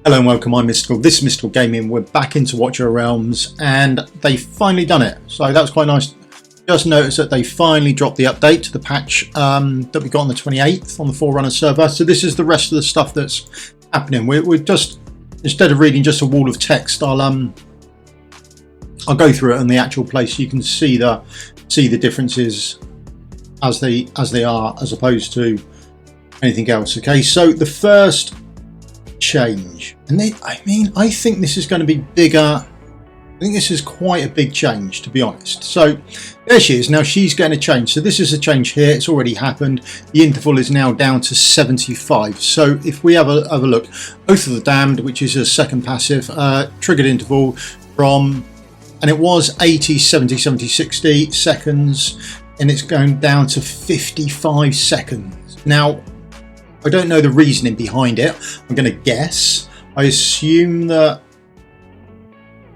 Hello and welcome, I'm Misstical. This is Misstical Gaming. We're back into Watch Your Realms and they've finally done it. So that was quite nice. Just noticed that they finally dropped the update to the patch that we got on the 28th on the Forerunner server. So this is the rest of the stuff that's happening. We're just, instead of reading just a wall of text, I'll go through it in the actual place. You can see the differences as they are, as opposed to anything else. Okay, so the first change, and I think this is going to be bigger. I think this is quite a big change, to be honest. So there she is. Now she's getting a change. So this is a change here. It's already happened. The interval is now down to 75. So if we have a look, Oath of the Damned, which is a second passive, triggered interval from, and it was 80, 70, 70, 60 seconds, and it's going down to 55 seconds. Now, I don't know the reasoning behind it. I'm going to guess. I assume that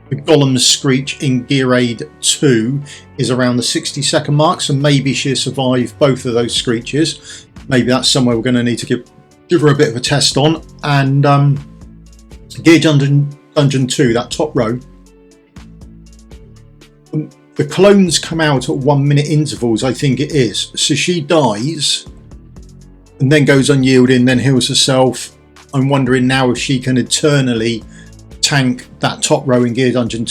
the Golem's Screech in Ymiret 2 is around the 60-second mark, so maybe she'll survive both of those screeches. Maybe that's somewhere we're going to need to give her a bit of a test on. And Gear Dungeon 2, that top row, the clones come out at 1 minute intervals, I think it is. So she dies and then goes unyielding, then heals herself. I'm wondering now if she can eternally tank that top row in Gear Dungeon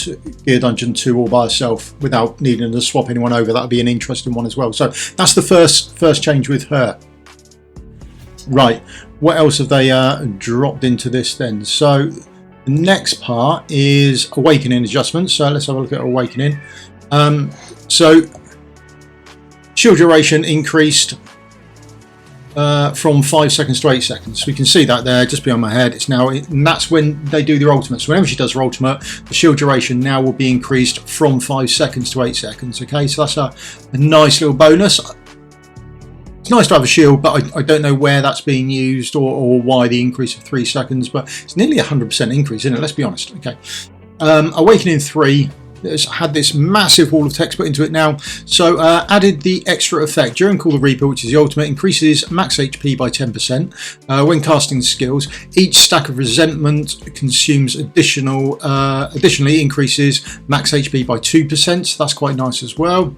2 all by herself without needing to swap anyone over. That would be an interesting one as well. So that's the first change with her. Right, what else have they dropped into this then? So the next part is Awakening adjustments. So let's have a look at Awakening. So shield duration increased from 5 seconds to 8 seconds. We can see that there just behind my head. It's now, and that's when they do their ultimate. So whenever she does her ultimate, the shield duration now will be increased from 5 seconds to 8 seconds. Okay, so that's a nice little bonus. It's nice to have a shield, but I don't know where that's being used or why the increase of 3 seconds, but it's nearly 100% increase, isn't it? Let's be honest. Okay, Awakening 3. It's had this massive wall of text put into it now. So added the extra effect during Call the Reaper, which is the ultimate, increases max HP by 10% when casting skills. Each stack of resentment consumes additionally increases max HP by 2%. So that's quite nice as well.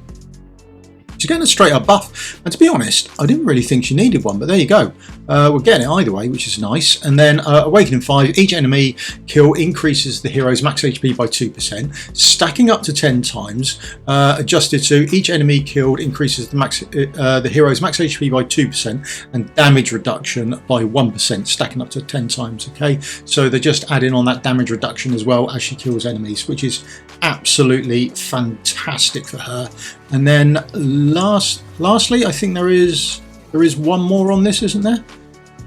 She's getting a straight up buff, and to be honest, I didn't really think she needed one, but there you go. We're getting it either way, which is nice. And then Awakening 5, each enemy kill increases the hero's max HP by 2%, stacking up to 10 times. Adjusted to each enemy killed increases the hero's max HP by 2% and damage reduction by 1%, stacking up to 10 times. Okay, so they're just adding on that damage reduction as well as she kills enemies, which is absolutely fantastic for her. And then lastly, I think there is one more on this, isn't there?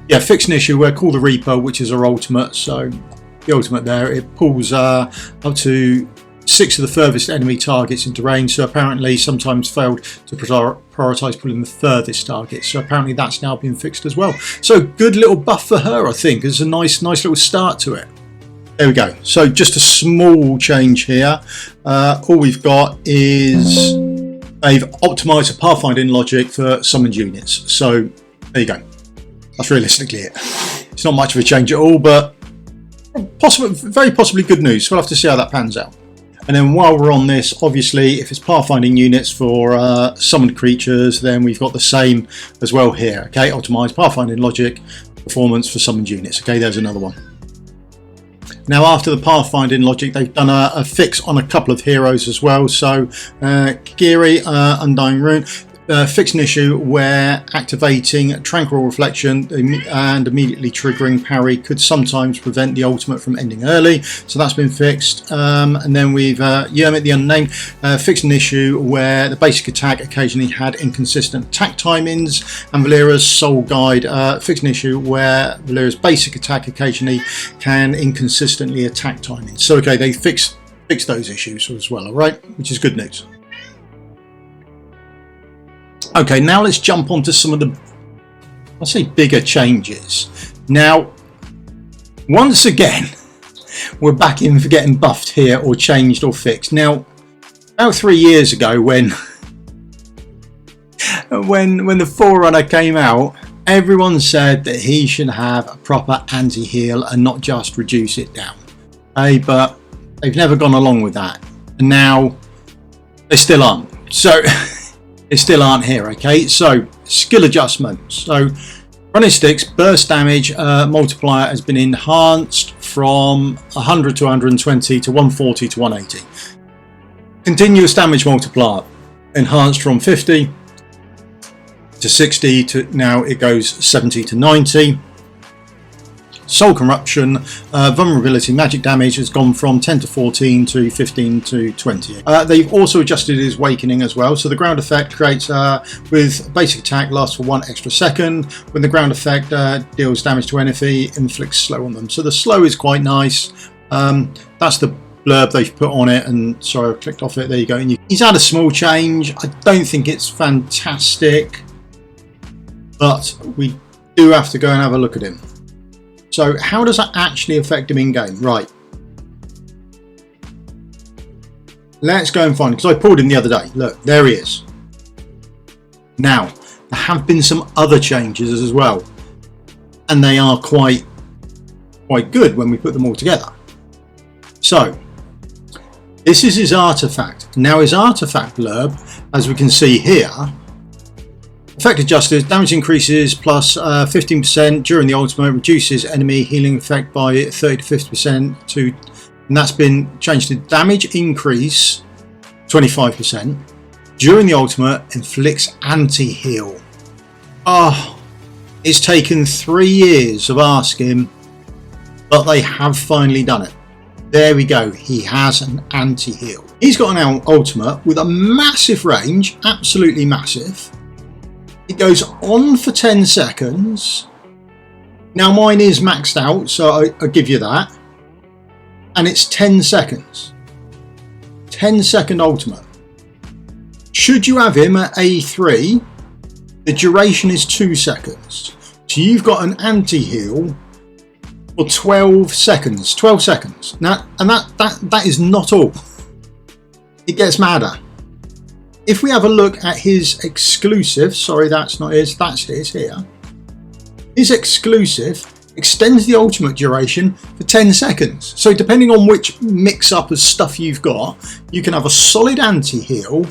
Yeah, fix an issue where Call the Reaper, which is her ultimate. So the ultimate there, it pulls up to 6 of the furthest enemy targets into range. So apparently sometimes failed to prioritise pulling the furthest targets. So apparently that's now been fixed as well. So good little buff for her, I think. It's a nice little start to it. There we go. So just a small change here. All we've got is they've optimised a pathfinding logic for summoned units. So there you go. That's realistically it. It's not much of a change at all, but very possibly good news. So we'll have to see how that pans out. And then while we're on this, obviously, if it's pathfinding units for summoned creatures, then we've got the same as well here. Okay, optimised pathfinding logic performance for summoned units. Okay, there's another one. Now, after the pathfinding logic, they've done a fix on a couple of heroes as well. So Kigiri, Undying Rune, fixed an issue where activating Tranquil Reflection and immediately triggering parry could sometimes prevent the ultimate from ending early. So that's been fixed. And then we've Ymiret the Unnamed fixed an issue where the basic attack occasionally had inconsistent attack timings, and Valera's Soul Guide fixed an issue where Valera's basic attack occasionally can inconsistently attack timings. So okay, they fixed those issues as well, all right, which is good news. Okay, now let's jump on to some of the, I'll say, bigger changes. Now, once again, we're back in for getting buffed here or changed or fixed. Now, about 3 years ago when the Forerunner came out, everyone said that he should have a proper anti-heal and not just reduce it down. Okay, but they've never gone along with that. And now they still aren't. So they still aren't here. Okay, so skill adjustments. So running sticks burst damage multiplier has been enhanced from 100 to 120 to 140 to 180. Continuous damage multiplier enhanced from 50 to 60 to now it goes 70 to 90. Soul corruption vulnerability magic damage has gone from 10 to 14 to 15 to 20. They've also adjusted his awakening as well. So the ground effect creates with basic attack lasts for 1 extra second. When the ground effect deals damage to enemy, inflicts slow on them. So the slow is quite nice. That's the blurb they've put on it, and sorry I clicked off it. There you go. And he's had a small change. I don't think it's fantastic, but we do have to go and have a look at him. So how does that actually affect him in game? Right, let's go and find him, because I pulled him the other day. Look, there he is. Now there have been some other changes as well, and they are quite good when we put them all together. So this is his artifact. Now his artifact blurb, as we can see here, effect adjusted, damage increases plus 15% during the ultimate, reduces enemy healing effect by 30 to 50% to, and that's been changed to damage increase 25%. During the ultimate, inflicts anti-heal. Oh, it's taken 3 years of asking, but they have finally done it. There we go, he has an anti-heal. He's got an ultimate with a massive range, absolutely massive. It goes on for 10 seconds. Now mine is maxed out, so I'll give you that. And it's 10 seconds. 10-second ultimate. Should you have him at A3, the duration is 2 seconds. So you've got an anti-heal for 12 seconds. 12 seconds. Now, and that is not all. It gets madder. If we have a look at his exclusive, sorry, that's not his, that's his here. His exclusive extends the ultimate duration for 10 seconds. So depending on which mix up of stuff you've got, you can have a solid anti-heal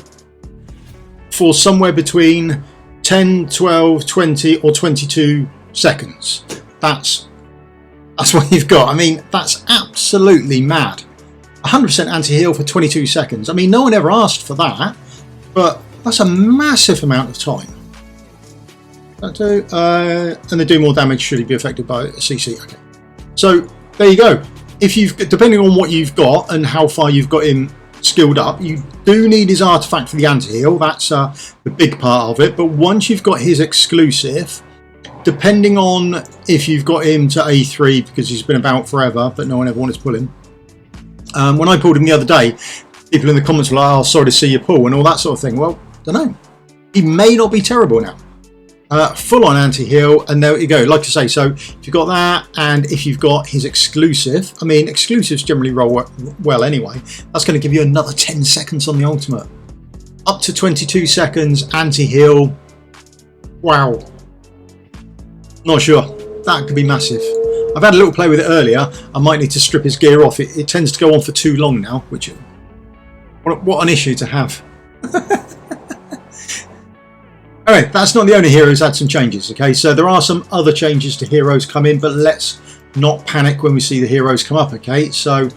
for somewhere between 10, 12, 20 or 22 seconds. That's what you've got. I mean, that's absolutely mad. 100% anti-heal for 22 seconds. I mean, no one ever asked for that, but that's a massive amount of time. And they do more damage should he be affected by CC. Okay, so there you go. If you've, depending on what you've got and how far you've got him skilled up, you do need his artifact for the anti-heal. That's the big part of it. But once you've got his exclusive, depending on if you've got him to A3 because he's been about forever, but no one ever wanted to pull him. When I pulled him the other day, people in the comments were like, "Oh, sorry to see you pull," and all that sort of thing. Well, don't know. He may not be terrible now. Full on anti-heal, and there you go. Like I say, so if you've got that, and if you've got his exclusive, I mean, exclusives generally roll well anyway. That's going to give you another 10 seconds on the ultimate. Up to 22 seconds anti-heal. Wow. Not sure. That could be massive. I've had a little play with it earlier. I might need to strip his gear off. It tends to go on for too long now, which what an issue to have. Anyway, that's not the only hero who's had some changes. Okay, so there are some other changes to heroes come in, but let's not panic when we see the heroes come up. Okay, so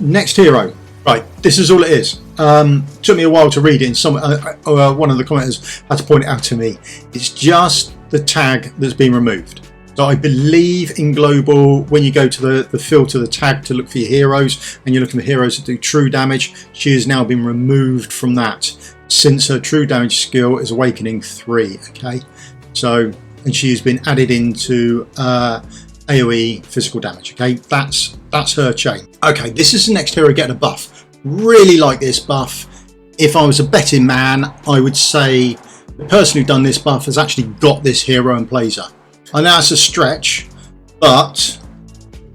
next hero. Right, this is all it is. Took me a while to read it, and one of the commenters had to point it out to me. It's just the tag that's been removed. So I believe in global, when you go to the filter, the tag to look for your heroes, and you're looking for heroes that do true damage, she has now been removed from that since her true damage skill is Awakening 3. Okay, so, and she has been added into AoE physical damage. Okay, that's her chain. Okay, this is the next hero getting a buff. Really like this buff. If I was a betting man, I would say the person who done this buff has actually got this hero and plays her. I know it's a stretch, but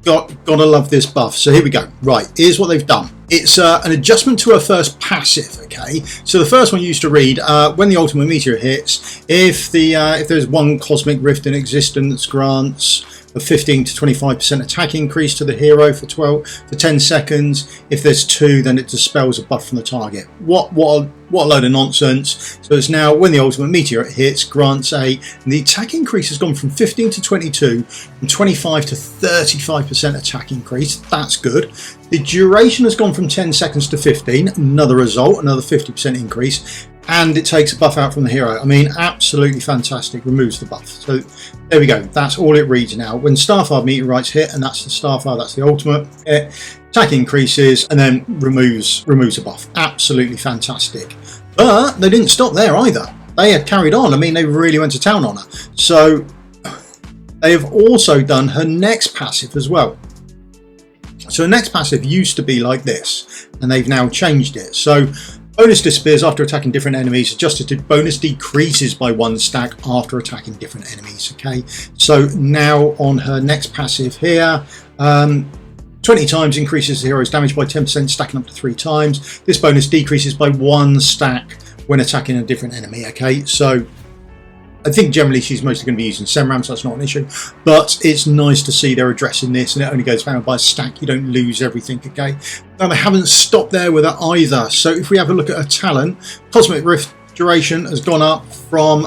gotta love this buff. So here we go. Right, here's what they've done. It's an adjustment to her first passive. Okay, so the first one used to read when the ultimate meteor hits, if there's one cosmic rift in existence, grants a 15 to 25% attack increase to the hero for 10 seconds. If there's two, then it dispels a buff from the target. What a load of nonsense. So it's now when the ultimate meteor hits, grants the attack increase has gone from 15 to 22, from 25 to 35% attack increase. That's good. The duration has gone from 10 seconds to 15, another result, another 50% increase. And it takes a buff out from the hero. I mean, absolutely fantastic. Removes the buff. So there we go. That's all it reads now. When Starfire meteorites hit, and that's the Starfire, that's the ultimate hit, attack increases and then removes a buff. Absolutely fantastic. But they didn't stop there either. They had carried on. I mean, they really went to town on her. So they have also done her next passive as well. So her next passive used to be like this, and they've now changed it. So bonus disappears after attacking different enemies. Adjusted to bonus decreases by 1 stack after attacking different enemies. Okay, so now on her next passive here, 20 times increases the hero's damage by 10%, stacking up to 3 times. This bonus decreases by 1 stack when attacking a different enemy. Okay, so I think generally she's mostly going to be using Semram, so that's not an issue. But it's nice to see they're addressing this, and it only goes down by a stack. You don't lose everything, okay? Now they haven't stopped there with it either. So if we have a look at her talent, Cosmic Rift duration has gone up from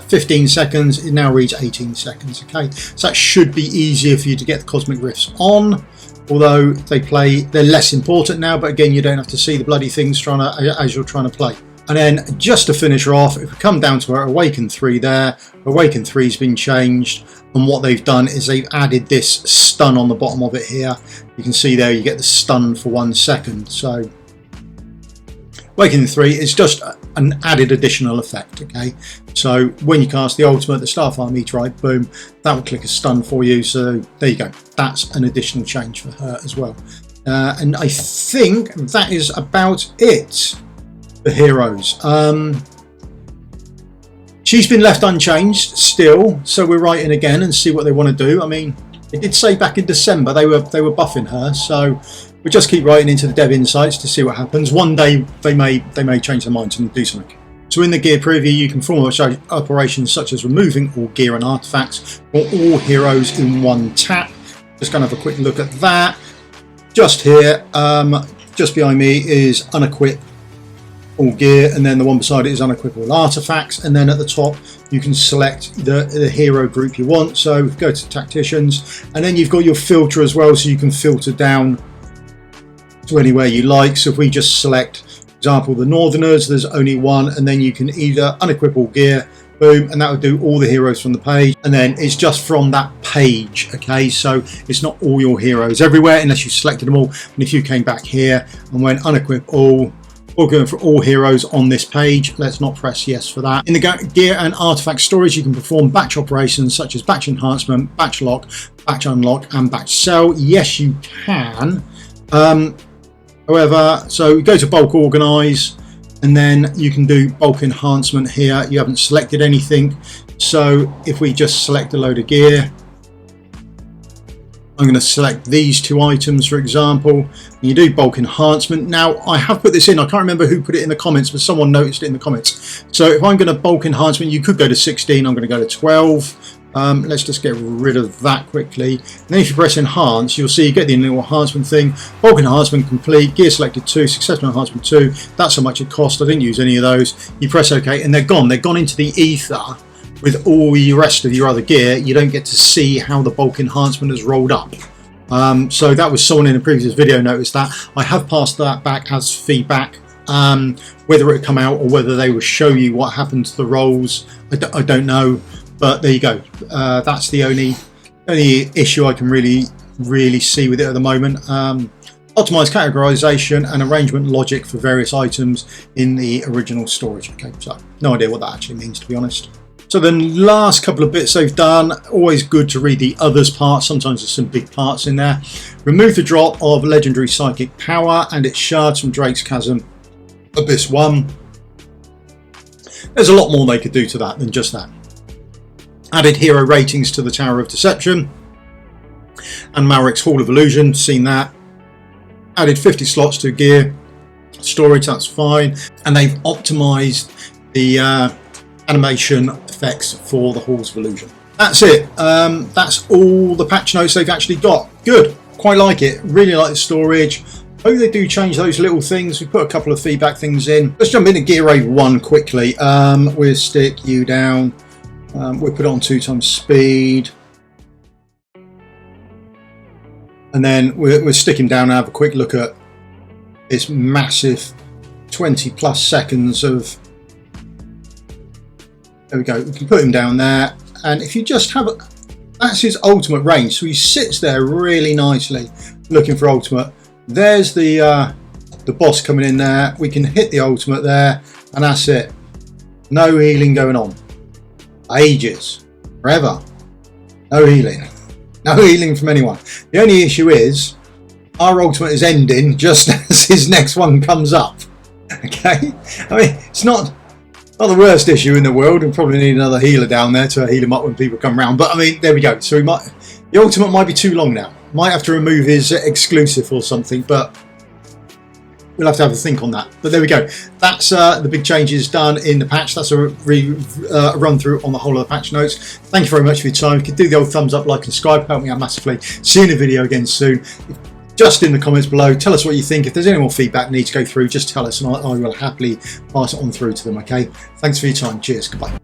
15 seconds. It now reads 18 seconds, okay? So that should be easier for you to get the Cosmic Rifts on. Although they're less important now, but again, you don't have to see the bloody things as you're trying to play. And then just to finish her off, if we come down to her Awaken 3 there, Awaken 3 has been changed, and what they've done is they've added this stun on the bottom of it here. You can see there you get the stun for 1 second. So Awaken 3 is just an added additional effect, okay? So when you cast the ultimate, the Starfire Meteorite, boom, that will click a stun for you. So there you go. That's an additional change for her as well. And I think that is about it. The heroes. She's been left unchanged still, so we're writing again and see what they want to do. I mean, it did say back in December they were buffing her, so we just keep writing into the dev insights to see what happens. One day they may change their minds and do something. So in the gear preview, you can perform operations such as removing all gear and artifacts for all heroes in one tap. Just going to have a quick look at that. Just here, just behind me is unequip all gear, and then the one beside it is unequip all artifacts, and then at the top you can select the hero group you want. So go to tacticians, and then you've got your filter as well, so you can filter down to anywhere you like. So if we just select, for example, the Northerners, there's only one, and then you can either unequip all gear, boom, and that would do all the heroes from the page, and then it's just from that page, okay? So it's not all your heroes everywhere unless you selected them all. And if you came back here and went unequip all, we're going for all heroes on this page. Let's not press yes for that. In the gear and artifact storage, you can perform batch operations such as batch enhancement, batch lock, batch unlock, and batch sell. Yes, you can. However, so you go to bulk organize, and then you can do bulk enhancement here. You haven't selected anything. So if we just select a load of gear, I'm going to select these 2 items, for example, and you do bulk enhancement. Now, I have put this in. I can't remember who put it in the comments, but someone noticed it in the comments. So if I'm going to bulk enhancement, you could go to 16. I'm going to go to 12. Let's just get rid of that quickly. And then if you press enhance, you'll see you get the little enhancement thing. Bulk enhancement complete, gear selected 2, successful enhancement 2. That's how much it cost. I didn't use any of those. You press OK, and they're gone. They've gone into the ether. With all the rest of your other gear, you don't get to see how the bulk enhancement has rolled up. So that was someone in a previous video noticed that. I have passed that back as feedback. Whether it come out or whether they will show you what happened to the rolls, I don't know. But there you go. That's the only issue I can really see with it at the moment. Optimize categorization and arrangement logic for various items in the original storage. Okay, so no idea what that actually means, to be honest. So the last couple of bits they've done, always good to read the others part. Sometimes there's some big parts in there. Remove the drop of legendary psychic power and its shards from Drake's Chasm Abyss 1. There's a lot more they could do to that than just that. Added hero ratings to the Tower of Deception and Malric's Hall of Illusion, seen that. added 50 slots to gear storage, that's fine, and they've optimized the animation effects for the Halls of Illusion. That's it. That's all the patch notes they've actually got. Good, quite like it, really like the storage. Hope they do change those little things. We put a couple of feedback things in. Let's jump into Gear Rave 1 quickly. We'll stick you down. We'll put it on 2x speed. And then we'll stick him down and have a quick look at this massive 20 plus seconds of... There we go. We can put him down there. And if you just have a... That's his ultimate range. So he sits there really nicely looking for ultimate. There's the boss coming in there. We can hit the ultimate there. And that's it. No healing going on. Ages. Forever. No healing. No healing from anyone. The only issue is our ultimate is ending just as his next one comes up. Okay? I mean, it's not the worst issue in the world. We probably need another healer down there to heal him up when people come around. But I mean, there we go. So the ultimate might be too long now. Might have to remove his exclusive or something, but we'll have to have a think on that. But there we go. That's the big changes done in the patch. That's a run through on the whole of the patch notes. Thank you very much for your time. You can do the old thumbs up, like, and subscribe. Help me out massively. See you in a video again soon. Just in the comments below, tell us what you think. If there's any more feedback need to go through, just tell us and I will happily pass it on through to them, okay? Thanks for your time. Cheers. Goodbye.